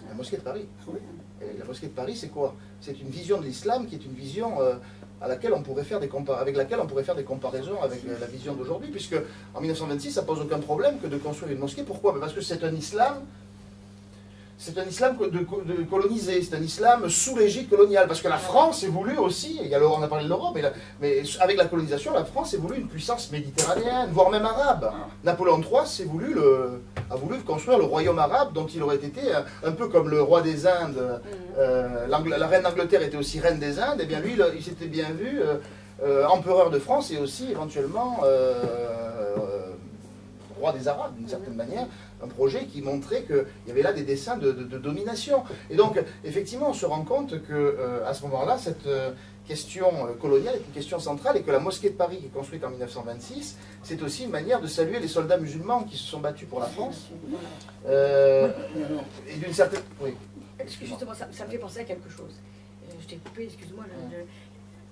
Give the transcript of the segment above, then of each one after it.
La mosquée de Paris. Oui. Et la mosquée de Paris, c'est quoi? C'est une vision de l'islam qui est une vision à laquelle on pourrait faire avec laquelle on pourrait faire des comparaisons avec la vision d'aujourd'hui, puisque en 1926, ça pose aucun problème que de construire une mosquée. Pourquoi? Parce que c'est un islam. C'est un islam de colonisé, c'est un islam sous l'égide coloniale, parce que la France est voulue aussi, on a parlé de l'Europe, mais avec la colonisation, la France est voulue une puissance méditerranéenne, voire même arabe. Napoléon III a voulu construire le royaume arabe, dont il aurait été un peu comme le roi des Indes, la reine d'Angleterre était aussi reine des Indes, et bien lui, il s'était bien vu empereur de France et aussi éventuellement roi des Arabes, d'une certaine manière. Un projet qui montrait qu'il y avait là des dessins de domination. Et donc, effectivement, on se rend compte qu'à ce moment-là, cette question coloniale est une question centrale et que la mosquée de Paris, qui est construite en 1926, c'est aussi une manière de saluer les soldats musulmans qui se sont battus pour la France. Et d'une certaine... Oui. Justement, ça me fait penser à quelque chose. Je t'ai coupé, excuse-moi.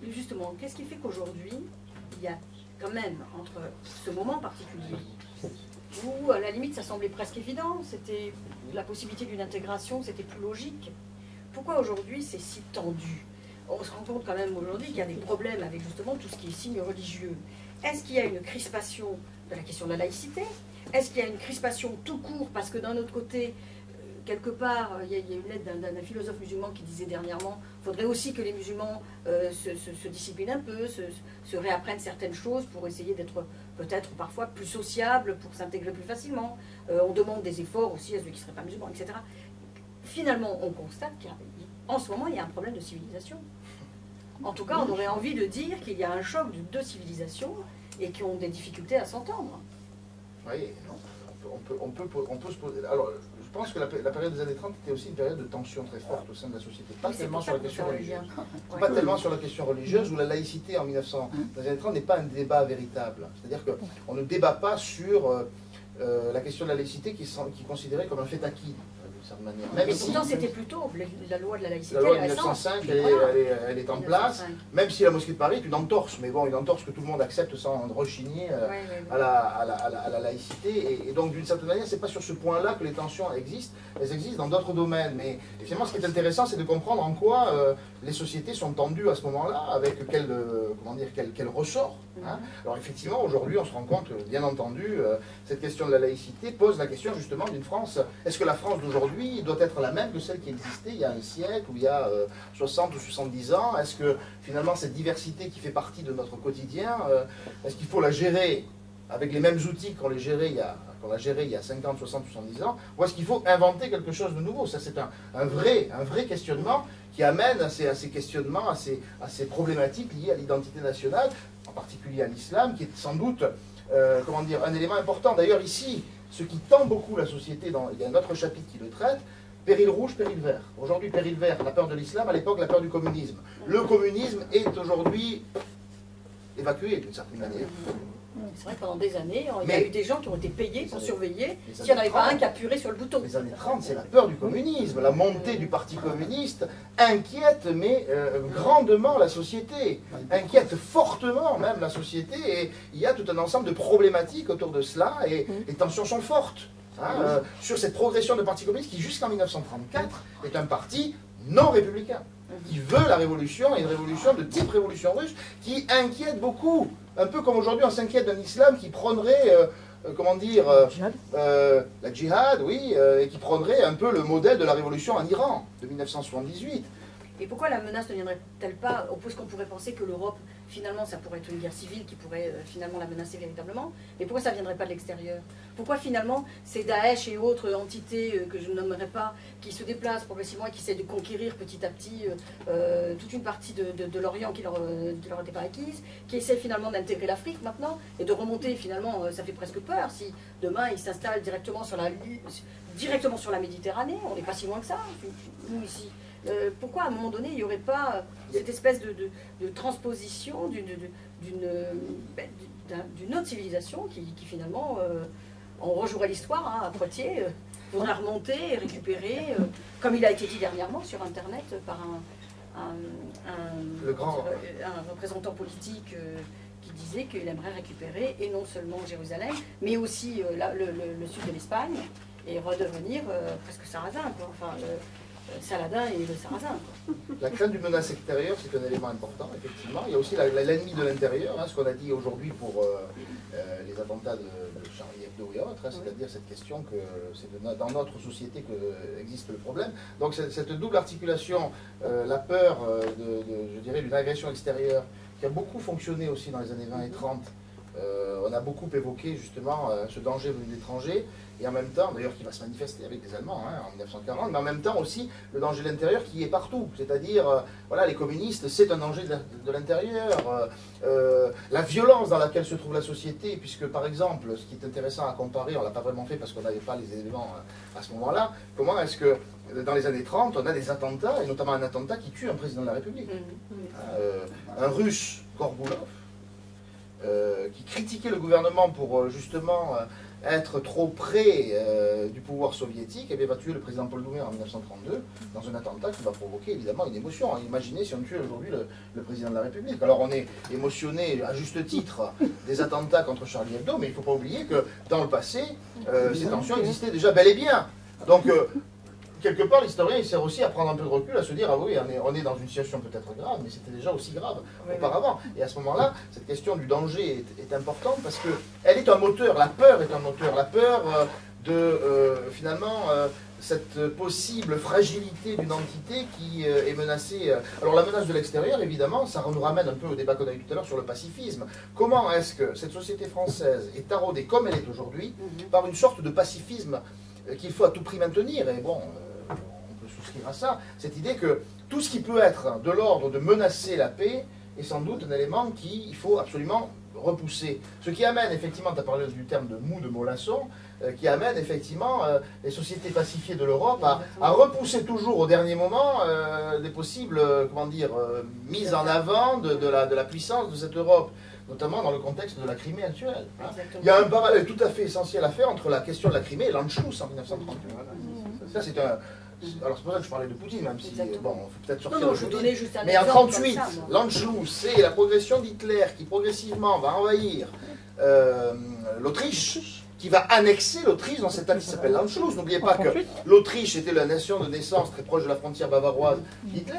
Justement, qu'est-ce qui fait qu'aujourd'hui, il y a quand même, entre ce moment particulier, où à la limite ça semblait presque évident, c'était la possibilité d'une intégration, c'était plus logique. Pourquoi aujourd'hui c'est si tendu? On se rend compte quand même aujourd'hui qu'il y a des problèmes avec justement tout ce qui est signe religieux. Est-ce qu'il y a une crispation de la question de la laïcité? Est-ce qu'il y a une crispation tout court parce que d'un autre côté, quelque part, il y a une lettre d'un philosophe musulman qui disait dernièrement il faudrait aussi que les musulmans se disciplinent un peu, se réapprennent certaines choses pour essayer d'être peut-être parfois plus sociables, pour s'intégrer plus facilement. On demande des efforts aussi à ceux qui ne seraient pas musulmans, etc. Finalement, on constate qu'en ce moment, il y a un problème de civilisation. En tout cas, on aurait envie de dire qu'il y a un choc de deux civilisations et qui ont des difficultés à s'entendre. Oui, on peut se poser... Alors, je pense que la période des années 30 était aussi une période de tension très forte au sein de la société. Pas tellement sur la question religieuse. Pas tellement sur la question religieuse, où la laïcité en 1900, dans les années 30 n'est pas un débat véritable. C'est-à-dire qu'on ne débat pas sur la question de la laïcité qui est considérée comme un fait acquis. Mais pourtant, c'était plutôt la loi de la laïcité. La loi de 1905, elle est en place, même si la mosquée de Paris est une entorse, mais bon, une entorse que tout le monde accepte sans rechigner à la laïcité. Et donc, d'une certaine manière, c'est pas sur ce point-là que les tensions existent, elles existent dans d'autres domaines. Mais finalement, ce qui est intéressant, c'est de comprendre en quoi les sociétés sont tendues à ce moment-là, avec quel ressort. Hein. Alors, effectivement, aujourd'hui, on se rend compte que, bien entendu, cette question de la laïcité pose la question justement d'une France. Est-ce que la France d'aujourd'hui doit être la même que celle qui existait il y a un siècle ou il y a 60 ou 70 ans? Est-ce que finalement cette diversité qui fait partie de notre quotidien, est-ce qu'il faut la gérer avec les mêmes outils qu'on l'a géré il y a 50, 60, 70 ans, ou est-ce qu'il faut inventer quelque chose de nouveau? Ça, c'est un vrai questionnement qui amène à ces questionnements, à ces problématiques liées à l'identité nationale, en particulier à l'islam, qui est sans doute un élément important. D'ailleurs, ici, ce qui tend beaucoup la société, il y a un autre chapitre qui le traite, péril rouge, péril vert. Aujourd'hui, péril vert, la peur de l'islam, à l'époque, la peur du communisme. Le communisme est aujourd'hui évacué d'une certaine manière. C'est vrai que pendant des années, il y a eu des gens qui ont été payés pour surveiller s'il n'y en avait pas un qui appuierait sur le bouton. Les années 30, c'est la peur du communisme. La montée du parti communiste inquiète, mais grandement la société. Inquiète fortement même la société. Et il y a tout un ensemble de problématiques autour de cela. Et les tensions sont fortes. Sur cette progression de parti communiste qui, jusqu'en 1934, est un parti non républicain. Qui veut la révolution, et une révolution de type révolution russe, qui inquiète beaucoup. Un peu comme aujourd'hui on s'inquiète d'un islam qui prendrait, la djihad, oui, et qui prendrait un peu le modèle de la révolution en Iran, de 1978. Et pourquoi la menace ne viendrait-elle pas, parce qu'on pourrait penser que l'Europe, finalement, ça pourrait être une guerre civile qui pourrait finalement la menacer véritablement, mais pourquoi ça ne viendrait pas de l'extérieur? Pourquoi finalement ces Daesh et autres entités que je ne nommerai pas, qui se déplacent progressivement et qui essaient de conquérir petit à petit toute une partie de l'Orient qui leur était pas acquise, qui essaient finalement d'intégrer l'Afrique maintenant, et de remonter finalement, ça fait presque peur, si demain ils s'installent directement sur la Méditerranée, on n'est pas si loin que ça, nous ici. Pourquoi à un moment donné il n'y aurait pas cette espèce de transposition d'une autre civilisation qui finalement, on rejouerait l'histoire à Poitiers, faudra remonter et récupérer, comme il a été dit dernièrement sur Internet par un représentant politique qui disait qu'il aimerait récupérer, et non seulement Jérusalem, mais aussi le sud de l'Espagne, et redevenir presque sarrasin, quoi. Enfin, Saladin et le sarrasin. Quoi. La crainte d'une menace extérieure, c'est un élément important, effectivement. Il y a aussi l'ennemi de l'intérieur, hein, ce qu'on a dit aujourd'hui pour les attentats de Charlie Hebdo et autres, hein, c'est-à-dire cette question que c'est dans notre société qu'existe le problème. Donc cette double articulation, la peur je dirais, d'une agression extérieure, qui a beaucoup fonctionné aussi dans les années 20 et 30, on a beaucoup évoqué justement ce danger venu d'étrangers, et en même temps, d'ailleurs qui va se manifester avec les Allemands hein, en 1940, mais en même temps aussi le danger de l'intérieur qui est partout, c'est-à-dire voilà, les communistes, c'est un danger de l'intérieur, la violence dans laquelle se trouve la société, puisque par exemple, ce qui est intéressant à comparer, on ne l'a pas vraiment fait parce qu'on n'avait pas les éléments à ce moment-là, comment est-ce que dans les années 30, on a des attentats, et notamment un attentat qui tue un président de la République, un Russe, Korgoulov, qui critiquait le gouvernement pour justement être trop près du pouvoir soviétique, et bien va tuer le président Paul Doumer en 1932 dans un attentat qui va provoquer évidemment une émotion. Imaginez si on tuait aujourd'hui le président de la République. Alors on est émotionné à juste titre des attentats contre Charlie Hebdo, mais il ne faut pas oublier que dans le passé, ces tensions existaient déjà bel et bien. Donc quelque part, l'historien il sert aussi à prendre un peu de recul, à se dire, ah oui, on est dans une situation peut-être grave, mais c'était déjà aussi grave auparavant. Et à ce moment-là, cette question du danger est importante parce qu'elle est un moteur, la peur est un moteur, la peur finalement, cette possible fragilité d'une entité qui est menacée. Alors la menace de l'extérieur, évidemment, ça nous ramène un peu au débat qu'on a eu tout à l'heure sur le pacifisme. Comment est-ce que cette société française est taraudée, comme elle est aujourd'hui, par une sorte de pacifisme qu'il faut à tout prix maintenir, et bon, on peut souscrire à ça, cette idée que tout ce qui peut être de l'ordre de menacer la paix est sans doute un élément qu'il faut absolument repousser. Ce qui amène effectivement, tu as parlé du terme de mou de Molasson, qui amène effectivement les sociétés pacifiées de l'Europe à repousser toujours au dernier moment des possibles, comment dire, mises en avant de la puissance de cette Europe, notamment dans le contexte de la Crimée actuelle. Hein. Il y a un parallèle tout à fait essentiel à faire entre la question de la Crimée et l'Anschluss en 1938. Ça, c'est un... Alors c'est pour ça que je parlais de Poutine, même si, bon, il faut peut-être sortir je donnais juste un mais en 1938, l'Anschluss, c'est la progression d'Hitler qui progressivement va envahir l'Autriche, qui va annexer l'Autriche dans cet acte qui s'appelle l'Anschluss. N'oubliez pas que l'Autriche était la nation de naissance très proche de la frontière bavaroise d'Hitler,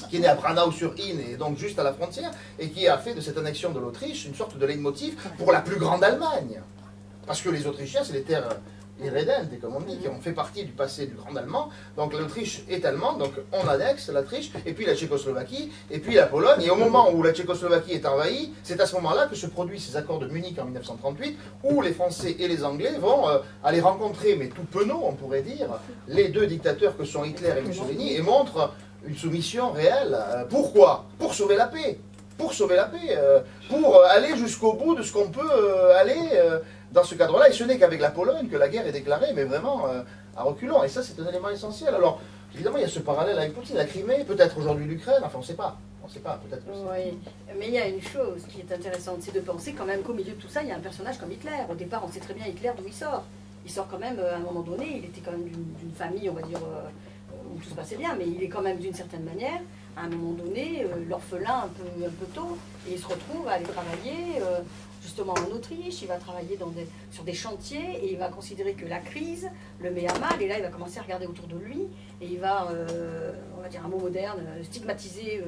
qui est né à Branau-sur-Inn, et donc juste à la frontière, et qui a fait de cette annexion de l'Autriche une sorte de leitmotiv pour la plus grande Allemagne. Parce que les Autrichiens, c'est les terres irrédentes, comme on dit, qui ont fait partie du passé du Grand Allemand. Donc l'Autriche est allemande, donc on annexe l'Autriche, et puis la Tchécoslovaquie, et puis la Pologne. Et au moment où la Tchécoslovaquie est envahie, c'est à ce moment-là que se produisent ces accords de Munich en 1938, où les Français et les Anglais vont aller rencontrer, mais tout penaud, on pourrait dire, les deux dictateurs que sont Hitler et Mussolini, et montrent une soumission réelle. Pourquoi? Pour sauver la paix. Pour sauver la paix. Pour aller jusqu'au bout de ce qu'on peut aller... dans ce cadre-là, et ce n'est qu'avec la Pologne que la guerre est déclarée, mais vraiment à reculons. Et ça, c'est un élément essentiel. Alors, évidemment, il y a ce parallèle avec Poutine. La Crimée, peut-être aujourd'hui l'Ukraine, enfin, on ne sait pas. On ne sait pas, peut-être que oui, mais il y a une chose qui est intéressante, c'est de penser quand même qu'au milieu de tout ça, il y a un personnage comme Hitler. Au départ, on sait très bien Hitler d'où il sort. Il sort quand même, à un moment donné, il était quand même d'une famille, on va dire, où tout se passait bien, mais il est quand même d'une certaine manière, à un moment donné, l'orphelin un peu tôt, et il se retrouve à aller travailler... justement en Autriche, il va travailler sur des chantiers et il va considérer que la crise le met à mal, et là il va commencer à regarder autour de lui et il va, on va dire un mot moderne, stigmatiser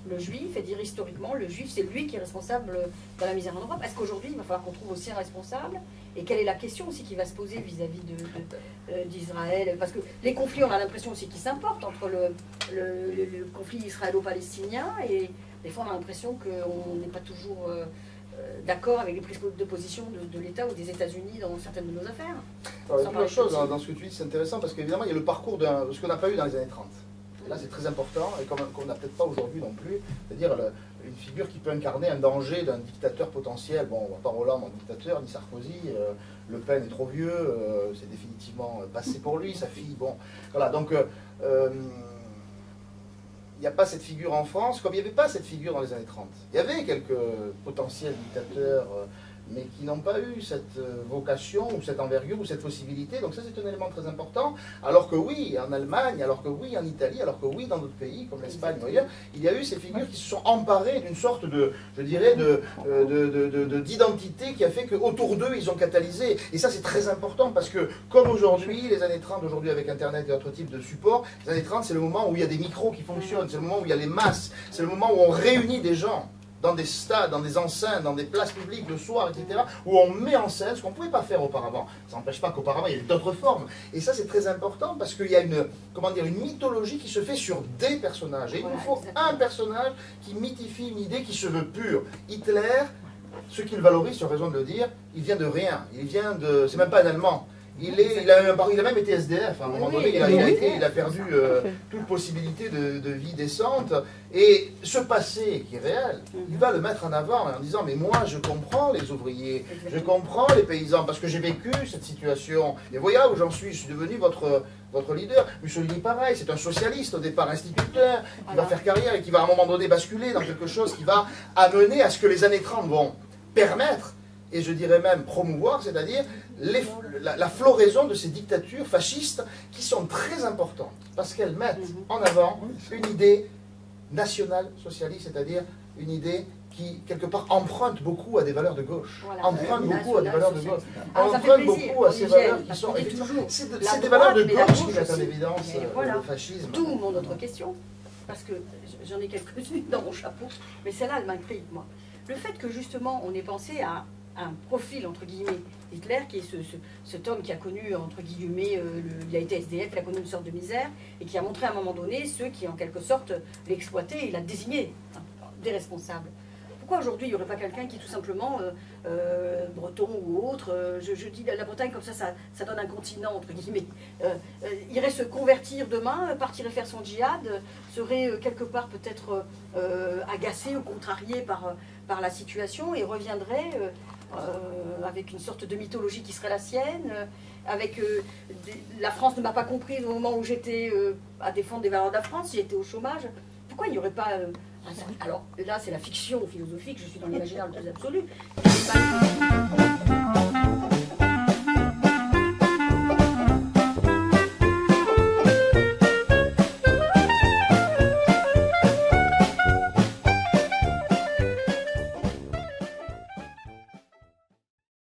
le juif et dire historiquement le juif c'est lui qui est responsable de la misère en Europe. Est-ce qu'aujourd'hui il va falloir qu'on trouve aussi un responsable? Et quelle est la question aussi qui va se poser vis-à-vis d'Israël? Parce que les conflits, on a l'impression aussi qu'ils s'importent entre le conflit israélo-palestinien, et des fois on a l'impression qu'on n'est pas toujours... d'accord avec les prises de position de l'État ou des États-Unis dans certaines de nos affaires. Alors, il y a plusieurs choses dans ce que tu dis, c'est intéressant parce qu'évidemment il y a le parcours de ce qu'on n'a pas eu dans les années 30. Et là c'est très important et qu'on n'a peut-être pas aujourd'hui non plus, c'est-à-dire une figure qui peut incarner un danger d'un dictateur potentiel. Bon, on ne va pas Hollande en dictateur, ni Sarkozy, Le Pen est trop vieux, c'est définitivement passé pour lui, sa fille, bon, voilà, donc... il n'y a pas cette figure en France, comme il n'y avait pas cette figure dans les années 30. Il y avait quelques potentiels dictateurs mais qui n'ont pas eu cette vocation, ou cette envergure, ou cette possibilité. Donc ça, c'est un élément très important. Alors que oui, en Allemagne, alors que oui, en Italie, alors que oui, dans d'autres pays, comme l'Espagne ou ailleurs, il y a eu ces figures qui se sont emparées d'une sorte de, je dirais, d'identité qui a fait qu'autour d'eux, ils ont catalysé. Et ça, c'est très important, parce que, comme aujourd'hui, les années 30, aujourd'hui, avec Internet et d'autres types de supports, les années 30, c'est le moment où il y a des micros qui fonctionnent, c'est le moment où il y a les masses, c'est le moment où on réunit des gens dans des stades, dans des enceintes, dans des places publiques le soir, etc., où on met en scène ce qu'on ne pouvait pas faire auparavant. Ça n'empêche pas qu'auparavant, il y avait d'autres formes. Et ça, c'est très important parce qu'il y a une, comment dire, une mythologie qui se fait sur des personnages. Et il nous faut un personnage qui mythifie une idée qui se veut pure. Hitler, ce qu'il valorise, sur raison de le dire, il vient de rien. Il vient de... C'est même pas un Allemand. Il a même été SDF, à un moment donné, il a perdu toute possibilité de vie décente. Et ce passé qui est réel, il va le mettre en avant en disant « Mais moi, je comprends les ouvriers, je comprends les paysans, parce que j'ai vécu cette situation. Et voilà où j'en suis, je suis devenu votre leader. » Mussolini, pareil, c'est un socialiste au départ, instituteur, qui va faire carrière et qui va à un moment donné basculer dans quelque chose qui va amener à ce que les années 30 vont permettre, et je dirais même promouvoir, c'est-à-dire la floraison de ces dictatures fascistes qui sont très importantes, parce qu'elles mettent en avant une idée nationale socialiste, c'est-à-dire une idée qui, quelque part, emprunte beaucoup à des valeurs de gauche, emprunte beaucoup à des valeurs de gauche, emprunte beaucoup à ces valeurs qui sont... C'est des valeurs de gauche qui mettent en évidence le fascisme. D'où mon autre question, parce que j'en ai quelques-unes dans mon chapeau, mais celle-là, elle m'intrigue, moi. Le fait que, justement, on ait pensé à un profil, entre guillemets, Hitler, qui est cet homme qui a connu, entre guillemets, il a été SDF, il a connu une sorte de misère, et qui a montré à un moment donné ceux qui, en quelque sorte, l'exploitaient, et il a désigné des responsables. Pourquoi aujourd'hui, il n'y aurait pas quelqu'un qui, tout simplement, breton ou autre, je dis la Bretagne, comme ça donne un continent, entre guillemets, irait se convertir demain, partirait faire son djihad, serait quelque part peut-être agacé ou contrarié par la situation, et reviendrait avec une sorte de mythologie qui serait la sienne, avec la France ne m'a pas comprise au moment où j'étais à défendre des valeurs de la France, j'étais au chômage. Pourquoi il n'y aurait pas... alors là, c'est la fiction philosophique, je suis dans l'imaginaire le plus absolu.